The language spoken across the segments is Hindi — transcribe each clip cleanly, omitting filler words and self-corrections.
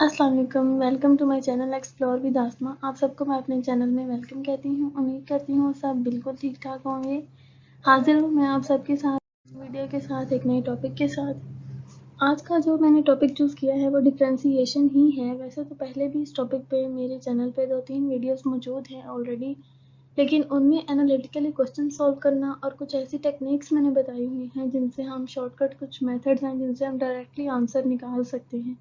अस्सलाम वालेकुम, welcome to my channel explore with Asma. आप सबको मैं अपने चैनल में वेलकम कहती हूँ। उम्मीद करती हूँ सब बिल्कुल ठीक ठाक होंगे। हाजिर हूँ मैं आप सबके साथ वीडियो के साथ एक नए टॉपिक के साथ। आज का जो मैंने टॉपिक चूज़ किया है वो डिफ्रेंसिएशन ही है। वैसे तो पहले भी इस टॉपिक पे मेरे चैनल पे 2-3 वीडियोस मौजूद हैं ऑलरेडी, लेकिन उनमें एनालिटिकली क्वेश्चन सॉल्व करना और कुछ ऐसी टेक्निक्स मैंने बताई हुई हैं जिनसे हम शॉर्टकट कुछ मेथड्स हैं जिनसे हम डायरेक्टली आंसर निकाल सकते हैं।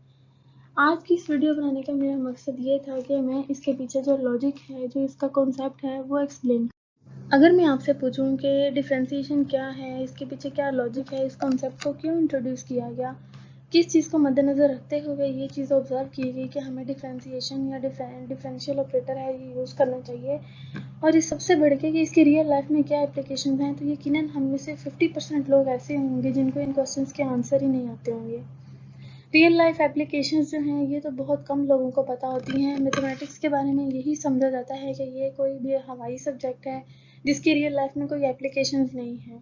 आज की इस वीडियो बनाने का मेरा मकसद ये था कि मैं इसके पीछे जो लॉजिक है, जो इसका कॉन्सेप्ट है वो एक्सप्लेन। अगर मैं आपसे पूछूं कि डिफरेंशिएशन क्या है, इसके पीछे क्या लॉजिक है, इस कॉन्सेप्ट को क्यों इंट्रोड्यूस किया गया, किस चीज़ को मद्देनज़र रखते हुए ये चीज़ ऑब्जर्व की गई कि हमें डिफरेंशिएशन या डिफरेंशियल ऑपरेटर है ये यूज़ करना चाहिए, और इस सबसे बढ़ के कि इसकी रियल लाइफ में क्या एप्लीकेशन हैं, तो यकीनन हम में से 50% लोग ऐसे होंगे जिनको इन क्वेश्चंस के आंसर ही नहीं आते होंगे। रियल लाइफ एप्लीकेशंस जो हैं ये तो बहुत कम लोगों को पता होती हैं। मैथमेटिक्स के बारे में यही समझा जाता है कि ये कोई भी हवाई सब्जेक्ट है जिसकी रियल लाइफ में कोई एप्लीकेशंस नहीं है,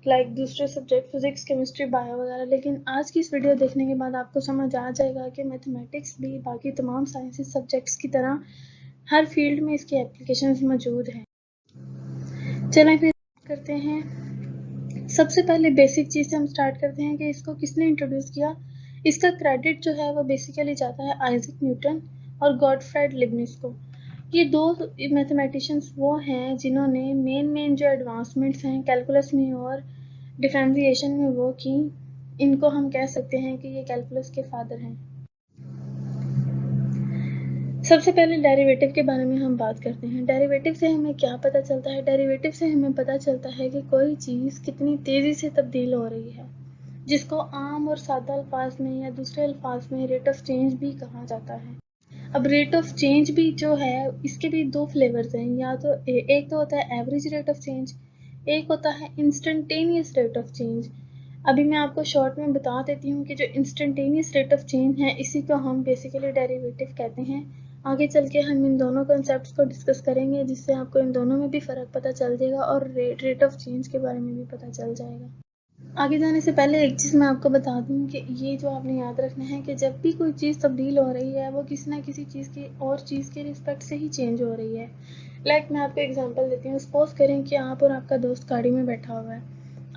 लाइक दूसरे सब्जेक्ट फिजिक्स, केमिस्ट्री, बायो वगैरह। लेकिन आज की इस वीडियो देखने के बाद आपको समझ आ जाएगा कि मैथमेटिक्स भी बाकी तमाम साइंसेस सब्जेक्ट्स की तरह हर फील्ड में इसकी एप्लीकेशंस मौजूद हैं। चलें फिर करते हैं। सबसे पहले बेसिक चीज़ से हम स्टार्ट करते हैं कि इसको किसने इंट्रोड्यूस किया। इसका क्रेडिट जो है वो बेसिकली जाता है आइजैक न्यूटन और गॉटफ्राइड लिबनिज को। ये दो मैथमेटिशियंस वो हैं जिन्होंने मेन जो एडवांसमेंट्स हैं कैलकुलस में और डिफरेंशिएशन में वो की। इनको हम कह सकते हैं कि ये कैलकुलस के फादर हैं। सबसे पहले डेरिवेटिव के बारे में हम बात करते हैं। डेरिवेटिव से हमें क्या पता चलता है? डेरिवेटिव से हमें पता चलता है कि कोई चीज़ कितनी तेज़ी से तब्दील हो रही है, जिसको आम और सादा अल्फाज में या दूसरे अल्फाज में रेट ऑफ चेंज भी कहा जाता है। अब रेट ऑफ चेंज भी जो है इसके भी दो फ्लेवर्स हैं, या तो एक तो होता है एवरेज रेट ऑफ चेंज, एक होता है इंस्टेंटेनियस रेट ऑफ चेंज। अभी मैं आपको शॉर्ट में बता देती हूँ कि जो इंस्टेंटेनियस रेट ऑफ चेंज है इसी को हम बेसिकली डेरिवेटिव कहते हैं। आगे चल के हम इन दोनों कॉन्सेप्ट्स को डिस्कस करेंगे जिससे आपको इन दोनों में भी फ़र्क पता चल जाएगा और रेट ऑफ चेंज के बारे में भी पता चल जाएगा। आगे जाने से पहले एक चीज़ मैं आपको बता दूं कि ये जो आपने याद रखना है कि जब भी कोई चीज़ तब्दील हो रही है वो किसी ना किसी चीज़ की और चीज़ के रिस्पेक्ट से ही चेंज हो रही है। लाइक मैं आपको एग्जांपल देती हूँ। सपोज करें कि आप और आपका दोस्त गाड़ी में बैठा हुआ है,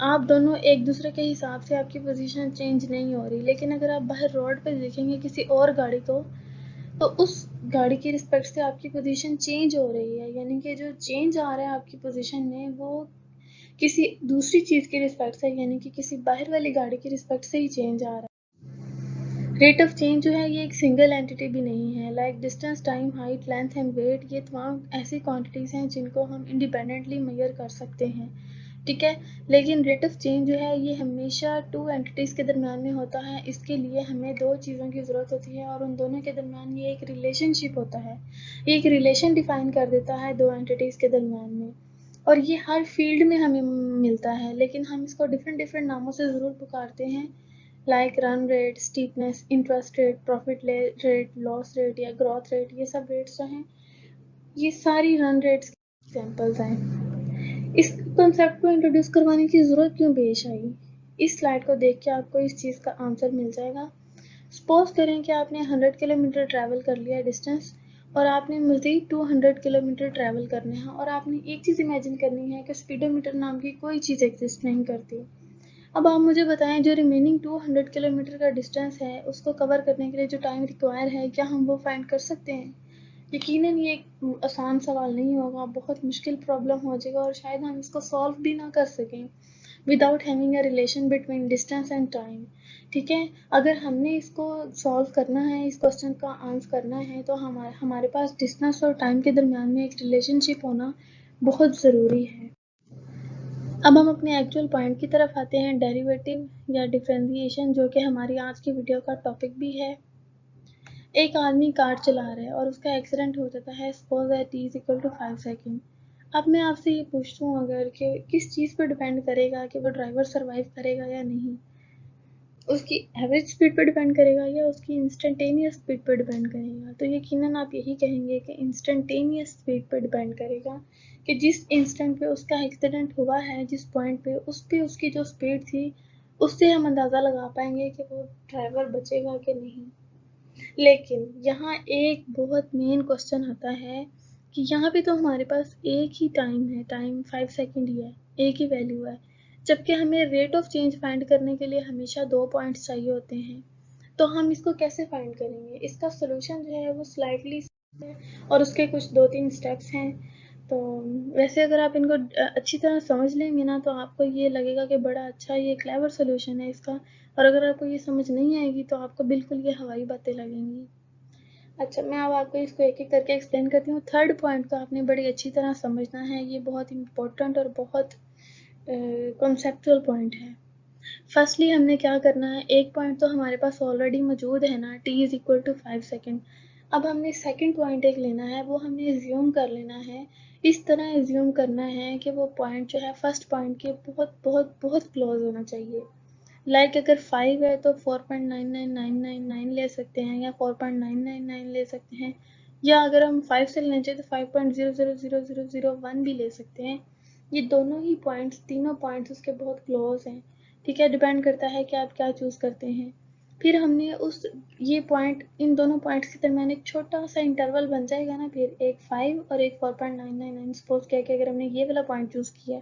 आप दोनों एक दूसरे के हिसाब से आपकी पोजीशन चेंज नहीं हो रही, लेकिन अगर आप बाहर रोड पे देखेंगे किसी और गाड़ी को, तो उस गाड़ी की रिस्पेक्ट से आपकी पोजीशन चेंज हो रही है। यानी कि जो चेंज आ रहा है आपकी पोजीशन में वो किसी दूसरी चीज़ की रिस्पेक्ट से, यानी कि किसी बाहर वाली गाड़ी की रिस्पेक्ट से ही चेंज आ रहा है। रेट ऑफ चेंज जो है ये एक सिंगल एंटिटी भी नहीं है। Like distance, time, height, length and weight, ये तमाम ऐसी क्वांटिटीज़ हैं जिनको हम इंडिपेंडेंटली मेजर कर सकते हैं, ठीक है। लेकिन रेट ऑफ चेंज जो है ये हमेशा टू एंटिटीज़ के दरमियान में होता है। इसके लिए हमें दो चीज़ों की ज़रूरत होती है और उन दोनों के दरमियान ये एक रिलेशनशिप होता है। ये एक रिलेशन डिफाइन कर देता है दो एंटिटीज़ के दरमियान में, और ये हर फील्ड में हमें मिलता है, लेकिन हम इसको डिफरेंट डिफरेंट नामों से ज़रूर पुकारते हैं। Like run rate, steepness, interest rate, profit rate, loss rate या ग्रोथ रेट, ये सब रेट्स जो हैं ये सारी रन रेट्स के एग्जांपल्स हैं। इस कॉन्सेप्ट को इंट्रोड्यूस करवाने की ज़रूरत क्यों पेश आई, इस स्लाइड को देख के आपको इस चीज़ का आंसर मिल जाएगा। सपोज करें कि आपने 100 किलोमीटर ट्रैवल कर लिया डिस्टेंस और आपने मज़ीद 200 किलोमीटर ट्रैवल करने हैं, और आपने एक चीज़ इमेजिन करनी है कि स्पीडोमीटर नाम की कोई चीज़ एग्जिस्ट नहीं करती। अब आप मुझे बताएं जो रिमेनिंग 200 किलोमीटर का डिस्टेंस है उसको कवर करने के लिए जो टाइम रिक्वायर है, क्या हम वो फाइंड कर सकते हैं? यकीनन ये एक आसान सवाल नहीं होगा, बहुत मुश्किल प्रॉब्लम हो जाएगा और शायद हम इसको सॉल्व भी ना कर सकें without having a relation between distance and time, ठीक है। अगर हमने इसको सॉल्व करना है, इस क्वेश्चन का आंसर करना है, तो हमारे पास डिस्टेंस और टाइम के दरमियान में एक रिलेशनशिप होना बहुत ज़रूरी है। अब हम अपने एक्चुअल पॉइंट की तरफ आते हैं, डेरिवेटिव या डिफरेंशिएशन, जो कि हमारी आज की वीडियो का टॉपिक भी है। एक आदमी कार चला रहा है और उसका एक्सीडेंट हो जाता है। Suppose that t is equal to 5 second. अब मैं आपसे ये पूछती हूँ अगर कि किस चीज़ पर डिपेंड करेगा कि वो ड्राइवर सरवाइव करेगा या नहीं, उसकी एवरेज स्पीड पर डिपेंड करेगा या उसकी इंस्टेंटेनियस स्पीड पर डिपेंड करेगा? तो यकीनन आप यही कहेंगे कि इंस्टेंटेनियस स्पीड पर डिपेंड करेगा, कि जिस इंस्टेंट पे उसका एक्सीडेंट हुआ है, जिस पॉइंट पे उस पे उसकी जो स्पीड थी, उससे हम अंदाज़ा लगा पाएंगे कि वो ड्राइवर बचेगा कि नहीं। लेकिन यहाँ एक बहुत मेन क्वेश्चन आता है कि यहाँ पे तो हमारे पास एक ही टाइम है, टाइम 5 सेकेंड ही है, एक ही वैल्यू है, जबकि हमें रेट ऑफ चेंज फाइंड करने के लिए हमेशा 2 पॉइंट्स चाहिए होते हैं। तो हम इसको कैसे फाइंड करेंगे? इसका सोल्यूशन जो है वो स्लाइटली है और उसके कुछ 2-3 स्टेप्स हैं। तो वैसे अगर आप इनको अच्छी तरह समझ लेंगे ना तो आपको ये लगेगा कि बड़ा अच्छा ये क्लेवर सोल्यूशन है इसका, और अगर आपको ये समझ नहीं आएगी तो आपको बिल्कुल ये हवाई बातें लगेंगी। अच्छा, मैं अब आपको इसको एक-एक करके एक्सप्लेन करती हूँ। थर्ड पॉइंट को आपने बड़ी अच्छी तरह समझना है, ये बहुत इम्पोर्टेंट और बहुत कॉन्सेप्चुअल पॉइंट है। फर्स्टली हमने क्या करना है, एक पॉइंट तो हमारे पास ऑलरेडी मौजूद है ना, t is equal to 5 second. अब हमने सेकेंड पॉइंट एक लेना है, वो हमने एज्यूम कर लेना है, इस तरह एज्यूम करना है कि वो पॉइंट जो है फर्स्ट पॉइंट के बहुत बहुत बहुत क्लोज होना चाहिए। लाइक अगर 5 है तो 4.99999 ले सकते हैं या 4.999 ले सकते हैं, या अगर हम 5 से लेना चाहिए तो 5.000001 भी ले सकते हैं। ये दोनों ही पॉइंट्स, तीनों पॉइंट्स उसके बहुत क्लोज हैं। ठीक है, डिपेंड करता है कि आप क्या चूज़ करते हैं। फिर हमने उस ये पॉइंट, इन दोनों पॉइंट्स के दरमियान एक छोटा सा इंटरवल बन जाएगा ना, फिर एक 5 और एक 4.999। सपोज किया कि अगर हमने ये वाला पॉइंट चूज़ किया,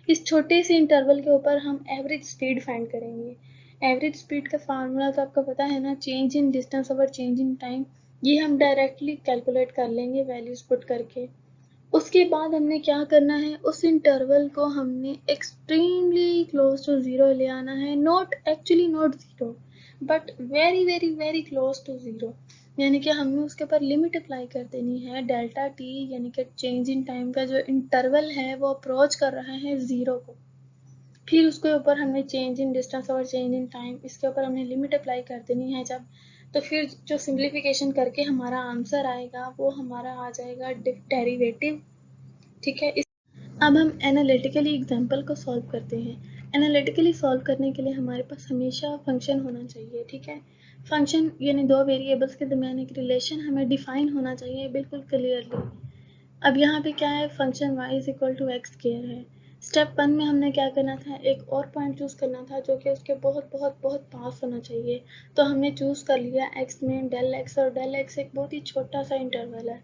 इस छोटे से इंटरवल के ऊपर हम एवरेज स्पीड फाइंड करेंगे। एवरेज स्पीड का फार्मूला तो आपको पता है ना, change in distance over change in time. ये हम डायरेक्टली कैलकुलेट कर लेंगे वैल्यूज पुट करके। उसके बाद हमने क्या करना है, उस इंटरवल को हमने एक्सट्रीमली क्लोज टू जीरो ले आना है, not actually not zero, but very very very close to zero. यानी कि हमें उसके ऊपर लिमिट अप्लाई कर देनी है, डेल्टा टी यानी कि चेंज इन टाइम का जो इंटरवल है वो अप्रोच कर रहा है जीरो को। फिर उसके ऊपर हमें चेंज इन डिस्टेंस और चेंज इन टाइम, इसके ऊपर हमने लिमिट अप्लाई कर देनी है जब, तो फिर जो सिंप्लीफिकेशन करके हमारा आंसर आएगा वो हमारा आ जाएगा डेरिवेटिव। ठीक है, अब हम एनालिटिकली एग्जाम्पल को सॉल्व करते हैं। एनालिटिकली सॉल्व करने के लिए हमारे पास हमेशा फंक्शन होना चाहिए। ठीक है, फंक्शन यानी दो वेरिएबल्स के दरमियान एक रिलेशन हमें डिफाइन होना चाहिए बिल्कुल क्लियरली। अब यहाँ पे क्या है, function y is equal to x square है। स्टेप 1 में हमने क्या करना था, एक और पॉइंट चूज करना था जो कि उसके बहुत बहुत बहुत पास होना चाहिए। तो हमने चूज कर लिया x में डेल x, और डेल x एक बहुत ही छोटा सा इंटरवल है।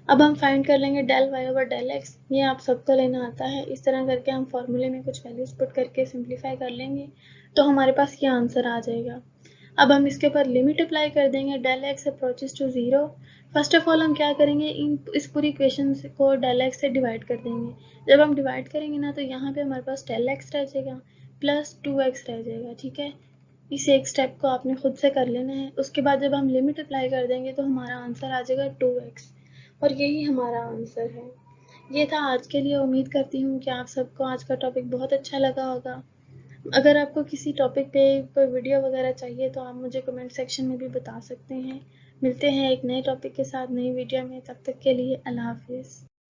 अब हम फाइंड कर लेंगे del y over del x, ये आप सबको लेना आता है। इस तरह करके हम फॉर्मूले में कुछ वैल्यूज पुट करके सिंप्लीफाई कर लेंगे तो हमारे पास ये आंसर आ जाएगा। अब हम इसके ऊपर लिमिट अप्लाई कर देंगे, del x approaches to zero. First of all हम क्या करेंगे, इस पूरी इक्वेशन को डेल x से डिवाइड कर देंगे। जब हम डिवाइड करेंगे ना तो यहाँ पे हमारे पास डेल x रह जाएगा प्लस 2x रह जाएगा। ठीक है, इस एक स्टेप को आपने खुद से कर लेना है। उसके बाद जब हम लिमिट अप्लाई कर देंगे तो हमारा आंसर आ जाएगा 2x, और यही हमारा आंसर है। ये था आज के लिए। उम्मीद करती हूँ कि आप सबको आज का टॉपिक बहुत अच्छा लगा होगा। अगर आपको किसी टॉपिक पे कोई वीडियो वगैरह चाहिए तो आप मुझे कमेंट सेक्शन में भी बता सकते हैं। मिलते हैं एक नए टॉपिक के साथ नई वीडियो में, तब तक के लिए अल्लाह हाफिज़।